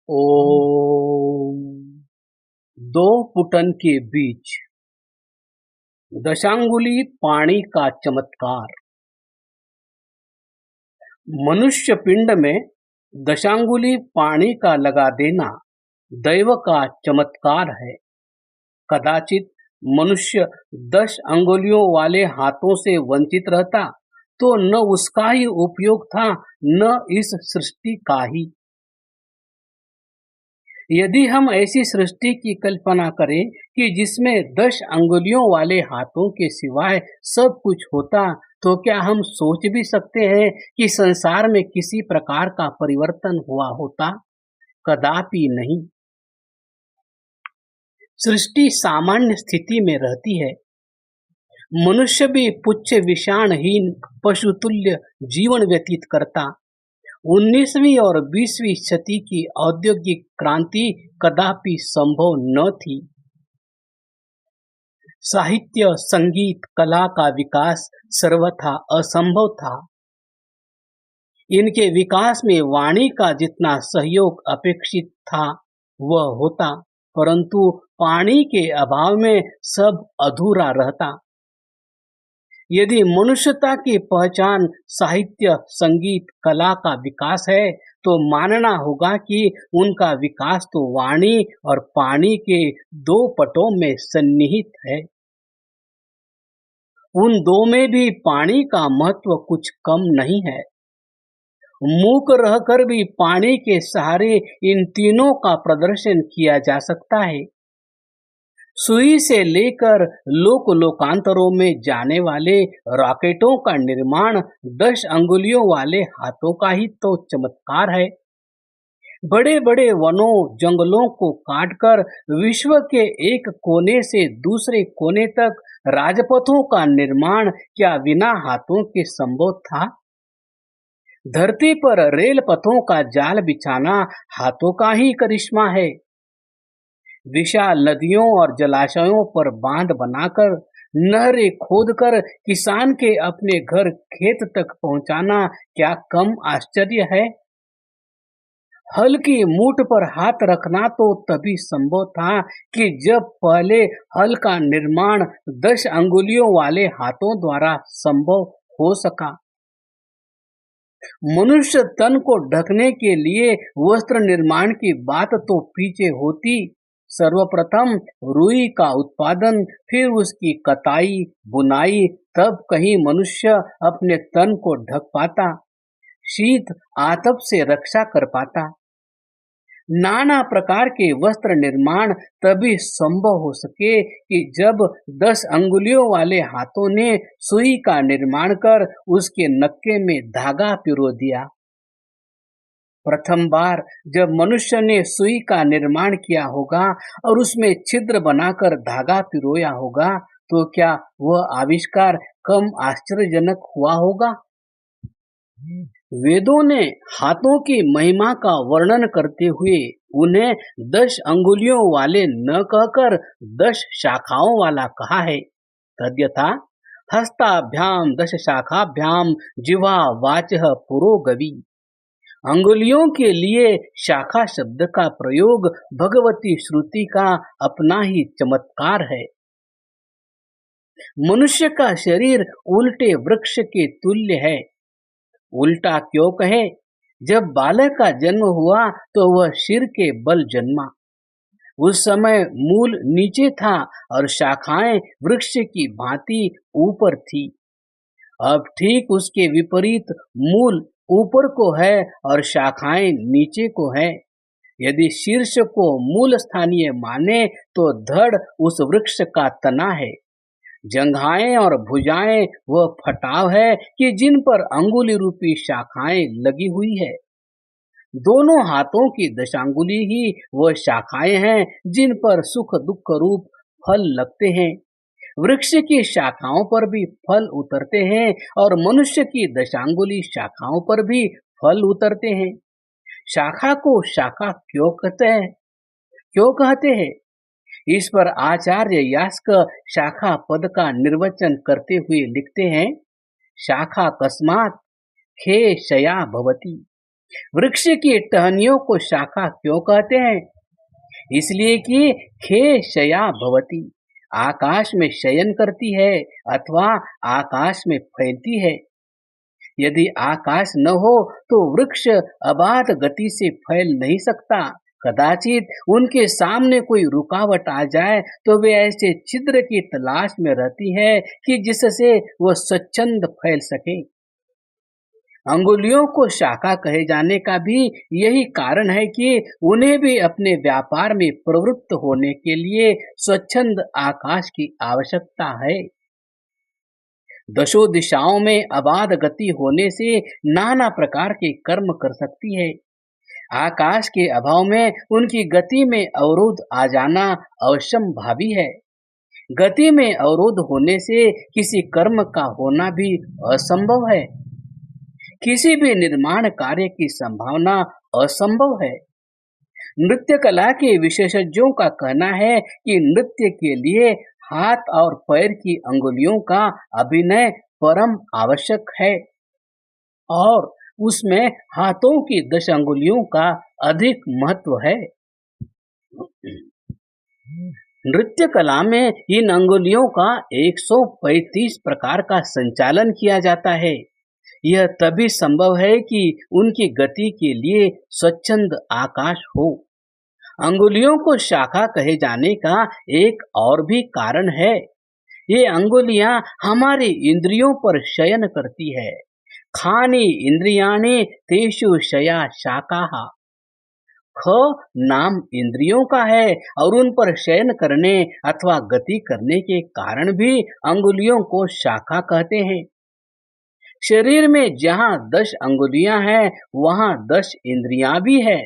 ओम। दो पुटन के बीच दशांगुली पानी का चमत्कार। मनुष्य पिंड में दशांगुली पानी का लगा देना दैव का चमत्कार है। कदाचित मनुष्य 10 अंगुलियों वाले हाथों से वंचित रहता तो न उसका ही उपयोग था, न इस सृष्टि का ही। यदि हम ऐसी सृष्टि की कल्पना करें कि जिसमें 10 अंगुलियों वाले हाथों के सिवाय सब कुछ होता, तो क्या हम सोच भी सकते हैं कि संसार में किसी प्रकार का परिवर्तन हुआ होता? कदापि नहीं। सृष्टि सामान्य स्थिति में रहती है। मनुष्य भी पुच्छ विषाणहीन पशुतुल्य जीवन व्यतीत करता। 19वीं और 20वीं सदी की औद्योगिक क्रांति कदापि संभव न थी। साहित्य, संगीत, कला का विकास सर्वथा असंभव था। इनके विकास में वाणी का जितना सहयोग अपेक्षित था वह होता, परंतु पानी के अभाव में सब अधूरा रहता। यदि मनुष्यता की पहचान साहित्य, संगीत, कला का विकास है, तो मानना होगा कि उनका विकास तो वाणी और पानी के 2 पटों में सन्निहित है। उन दो में भी पानी का महत्व कुछ कम नहीं है। मूक रहकर भी पानी के सहारे इन तीनों का प्रदर्शन किया जा सकता है। सुई से लेकर लोक लोकांतरों में जाने वाले रॉकेटों का निर्माण 10 अंगुलियों वाले हाथों का ही तो चमत्कार है। बड़े बड़े वनों जंगलों को काटकर विश्व के एक कोने से दूसरे कोने तक राजपथों का निर्माण क्या बिना हाथों के संभव था? धरती पर रेल पथों का जाल बिछाना हाथों का ही करिश्मा है। विशाल नदियों और जलाशयों पर बांध बनाकर, नहरें खोदकर किसान के अपने घर खेत तक पहुंचाना क्या कम आश्चर्य है? हल की मूठ पर हाथ रखना तो तभी संभव था कि जब पहले हल का निर्माण 10 अंगुलियों वाले हाथों द्वारा संभव हो सका। मनुष्य तन को ढकने के लिए वस्त्र निर्माण की बात तो पीछे होती। सर्वप्रथम रुई का उत्पादन, फिर उसकी कताई बुनाई, तब कहीं मनुष्य अपने तन को ढक पाता, शीत आतप से रक्षा कर पाता। नाना प्रकार के वस्त्र निर्माण तभी संभव हो सके कि जब 10 अंगुलियों वाले हाथों ने सुई का निर्माण कर उसके नक्के में धागा पिरो दिया। प्रथम बार जब मनुष्य ने सुई का निर्माण किया होगा और उसमें छिद्र बनाकर धागा पिरोया होगा, तो क्या वह आविष्कार कम आश्चर्यजनक हुआ होगा? वेदों ने हाथों की महिमा का वर्णन करते हुए उन्हें 10 अंगुलियों वाले न कहकर 10 शाखाओं वाला कहा है। तद्यथा हस्ताभ्याम 10 शाखाभ्याम जिह्वा वाचः पुरोगवी। अंगुलियों के लिए शाखा शब्द का प्रयोग भगवती श्रुति का अपना ही चमत्कार है। मनुष्य का शरीर उल्टे वृक्ष के तुल्य है। उल्टा क्यों कहे? जब बालक का जन्म हुआ तो वह सिर के बल जन्मा। उस समय मूल नीचे था और शाखाएं वृक्ष की भांति ऊपर थी। अब ठीक उसके विपरीत मूल ऊपर को है और शाखाएं नीचे को है। यदि शीर्ष को मूल स्थानीय माने तो धड़ उस वृक्ष का तना है। जंघाएं और भुजाएं वह फटाव है कि जिन पर अंगुली रूपी शाखाएं लगी हुई है। दोनों हाथों की दशांगुली ही वह शाखाएं हैं जिन पर सुख दुख रूप फल लगते हैं। वृक्ष की शाखाओं पर भी फल उतरते हैं और मनुष्य की दशांगुली शाखाओं पर भी फल उतरते हैं। शाखा को शाखा क्यों कहते हैं? इस पर आचार्य यास्क शाखा पद का निर्वचन करते हुए लिखते हैं, शाखा कस्मात् खे शया भवति। वृक्ष की टहनियों को शाखा क्यों कहते हैं? इसलिए कि खे शया भवती, आकाश में शयन करती है अथवा आकाश में फैलती है। यदि आकाश न हो तो वृक्ष अबाध गति से फैल नहीं सकता। कदाचित उनके सामने कोई रुकावट आ जाए तो वे ऐसे छिद्र की तलाश में रहती है कि जिससे वह स्वच्छंद फैल सके। अंगुलियों को शाखा कहे जाने का भी यही कारण है कि उन्हें भी अपने व्यापार में प्रवृत्त होने के लिए स्वच्छंद आकाश की आवश्यकता है। दशों दिशाओं में अबाध गति होने से नाना प्रकार के कर्म कर सकती है। आकाश के अभाव में उनकी गति में अवरोध आ जाना अवश्यंभावी है। गति में अवरोध होने से किसी कर्म का होना भी असंभव है। किसी भी निर्माण कार्य की संभावना असंभव है। नृत्य कला के विशेषज्ञों का कहना है कि नृत्य के लिए हाथ और पैर की अंगुलियों का अभिनय परम आवश्यक है और उसमें हाथों की 10 अंगुलियों का अधिक महत्व है। नृत्य कला में इन अंगुलियों का 135 प्रकार का संचालन किया जाता है। यह तभी संभव है कि उनकी गति के लिए स्वच्छंद आकाश हो। अंगुलियों को शाखा कहे जाने का एक और भी कारण है। ये अंगुलियां हमारी इंद्रियों पर शयन करती है। खानी इंद्रियाणि तेषु शया शाखाः। ख नाम इंद्रियों का है और उन पर शयन करने अथवा गति करने के कारण भी अंगुलियों को शाखा कहते हैं। शरीर में जहाँ 10 अंगुलियां हैं वहाँ 10 इंद्रियां भी है।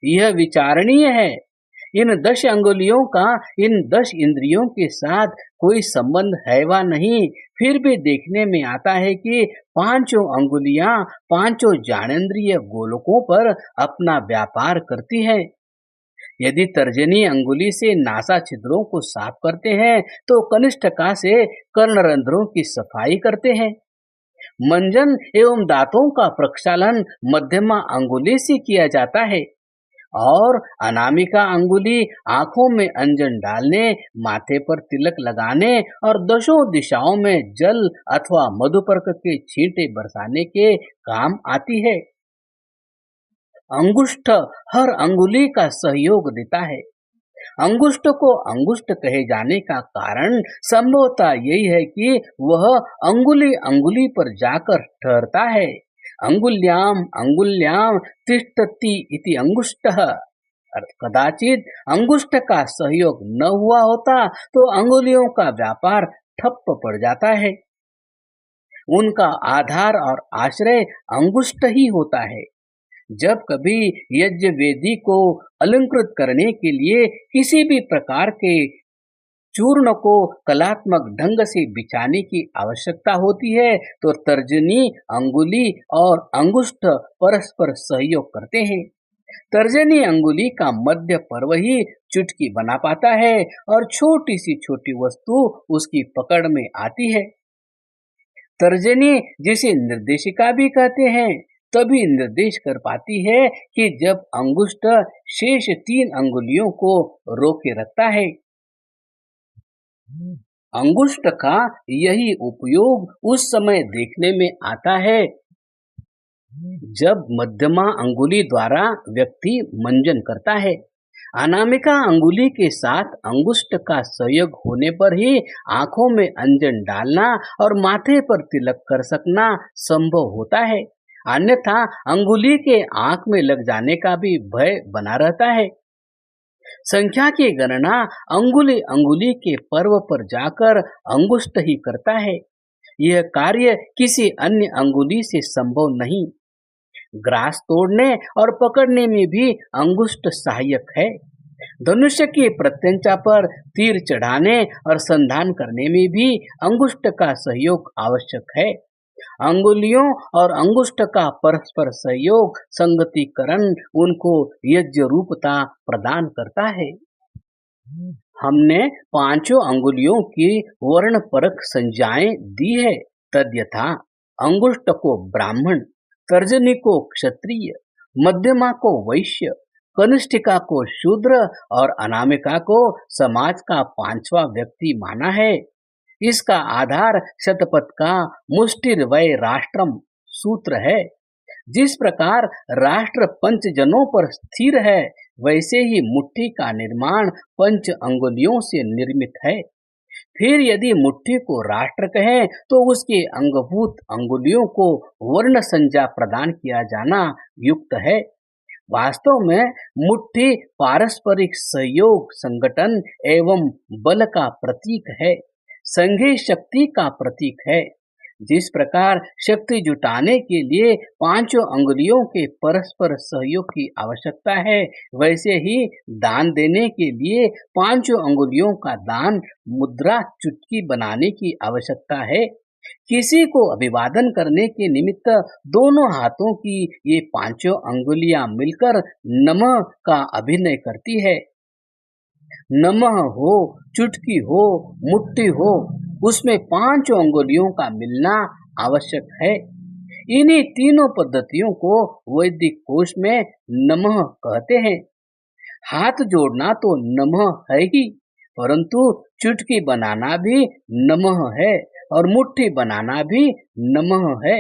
यह विचारणीय है। इन 10 अंगुलियों का इन 10 इंद्रियों के साथ कोई संबंध है वा नहीं, फिर भी देखने में आता है कि पांचों अंगुलियां पांचों ज्ञानेंद्रिय गोलकों पर अपना व्यापार करती हैं। यदि तर्जनी अंगुली से नासा छिद्रों को साफ करते हैं तो कनिष्ठिका से कर्णरंध्रों की सफाई करते हैं। मंजन एवं दांतों का प्रक्षालन मध्यमा अंगुली से किया जाता है और अनामिका अंगुली आंखों में अंजन डालने, माथे पर तिलक लगाने और 10 दिशाओं में जल अथवा मधुपर्क के छींटे बरसाने के काम आती है। अंगुष्ठ हर अंगुली का सहयोग देता है। अंगुष्ठ को अंगुष्ठ कहे जाने का कारण संभवतः यही है कि वह अंगुली अंगुली पर जाकर ठहरता है। अंगुल्याम अंगुल्याम तिष्ठति इति अंगुष्टः। कदाचित अंगुष्ठ का सहयोग न हुआ होता तो अंगुलियों का व्यापार ठप्प पड़ जाता है। उनका आधार और आश्रय अंगुष्ठ ही होता है। जब कभी यज्ञ वेदी को अलंकृत करने के लिए किसी भी प्रकार के चूर्ण को कलात्मक ढंग से बिछाने की आवश्यकता होती है तो तर्जनी अंगुली और अंगुष्ठ परस्पर सहयोग करते हैं। तर्जनी अंगुली का मध्य पर्व ही चुटकी बना पाता है और छोटी सी छोटी वस्तु उसकी पकड़ में आती है। तर्जनी जिसे निर्देशिका भी कहते हैं तभी निर्देश कर पाती है कि जब अंगुष्ठ शेष 3 अंगुलियों को रोके रखता है। अंगुष्ठ का यही उपयोग उस समय देखने में आता है जब मध्यमा अंगुली द्वारा व्यक्ति मंजन करता है। अनामिका अंगुली के साथ अंगुष्ठ का सहयोग होने पर ही आंखों में अंजन डालना और माथे पर तिलक कर सकना संभव होता है। अन्यथा अंगुली के आंख में लग जाने का भी भय बना रहता है। संख्या की गणना अंगुली अंगुली के पर्व पर जाकर अंगुष्ठ ही करता है। यह कार्य किसी अन्य अंगुली से संभव नहीं। ग्रास तोड़ने और पकड़ने में भी अंगुष्ठ सहायक है। धनुष्य की प्रत्यंचा पर तीर चढ़ाने और संधान करने में भी अंगुष्ठ का सहयोग आवश्यक है। अंगुलियों और अंगुष्ठ का परस्पर सहयोग संगतिकरण उनको यज्ञ रूपता प्रदान करता है। हमने 5 अंगुलियों की वर्ण परक संज्ञाएं दी है। तद्यथा अंगुष्ठ को ब्राह्मण, तर्जनी को क्षत्रिय, मध्यमा को वैश्य, कनिष्ठिका को शूद्र और अनामिका को समाज का पांचवा व्यक्ति माना है। इसका आधार शतपथ का मुष्टिर्वय राष्ट्रम सूत्र है। जिस प्रकार राष्ट्र पंच जनों पर स्थिर है, वैसे ही मुट्ठी का निर्माण पंच अंगुलियों से निर्मित है। फिर यदि मुट्ठी को राष्ट्र कहें तो उसके अंगभूत अंगुलियों को वर्ण संज्ञा प्रदान किया जाना युक्त है। वास्तव में मुट्ठी पारस्परिक सहयोग, संगठन एवं बल का प्रतीक है, संघीय शक्ति का प्रतीक है। जिस प्रकार शक्ति जुटाने के लिए पांचों अंगुलियों के परस्पर सहयोग की आवश्यकता है, वैसे ही दान देने के लिए पांचों अंगुलियों का दान मुद्रा चुटकी बनाने की आवश्यकता है। किसी को अभिवादन करने के निमित्त दोनों हाथों की ये पांचों अंगुलियां मिलकर नमः का अभिनय करती है। नमः हो, चुटकी हो, मुट्ठी हो, उसमें पांचों अंगुलियों का मिलना आवश्यक है। इन्हीं तीनों पद्धतियों को वैदिक कोश में नमः कहते हैं। हाथ जोड़ना तो नमः है ही, परंतु चुटकी बनाना भी नमः है और मुट्ठी बनाना भी नमः है।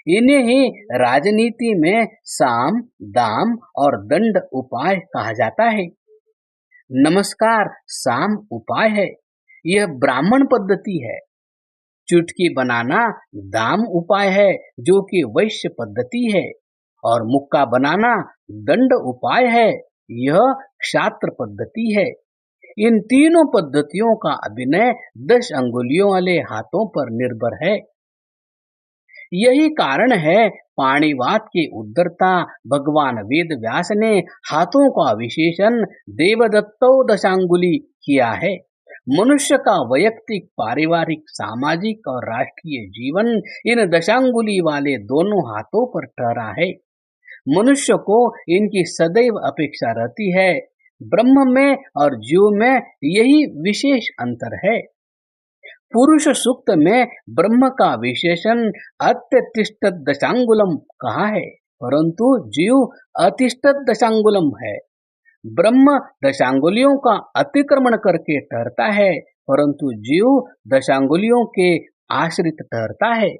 इन्हें ही राजनीति में साम, दाम और दंड उपाय कहा जाता है। नमस्कार साम उपाय है, यह ब्राह्मण पद्धति है। चुटकी बनाना दाम उपाय है, जो कि वैश्य पद्धति है, और मुक्का बनाना दंड उपाय है, यह क्षात्र पद्धति है। इन तीनों पद्धतियों का अभिनय 10 अंगुलियों वाले हाथों पर निर्भर है। यही कारण है पाणिवाद के उद्धरता भगवान वेद व्यास ने हाथों का विशेषण देवदत्तो दशांगुली किया है। मनुष्य का वैयक्तिक, पारिवारिक, सामाजिक और राष्ट्रीय जीवन इन दशांगुली वाले दोनों हाथों पर ठहरा है। मनुष्य को इनकी सदैव अपेक्षा रहती है। ब्रह्म में और जीव में यही विशेष अंतर है। पुरुष सूक्त में ब्रह्म का विशेषण अत्यतिष्ठत दशांगुलम कहा है, परंतु जीव अतिष्ठत दशांगुलम है। ब्रह्म दशांगुलियों का अतिक्रमण करके ठहरता है, परंतु जीव दशांगुलियों के आश्रित ठहरता है।